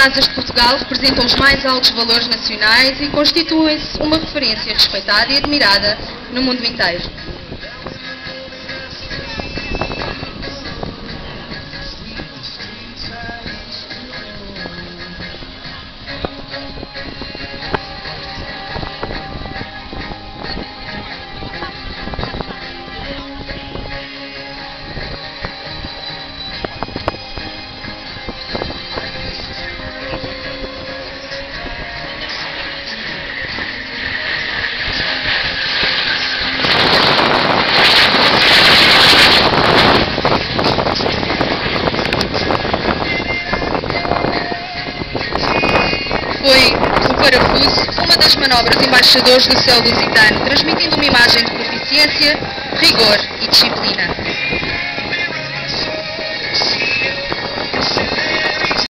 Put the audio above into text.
Asas de Portugal representam os mais altos valores nacionais e constituem-se uma referência respeitada e admirada no mundo inteiro. Foi o parafuso uma das manobras embaixadores do céu lusitano, transmitindo uma imagem de proficiência, rigor e disciplina.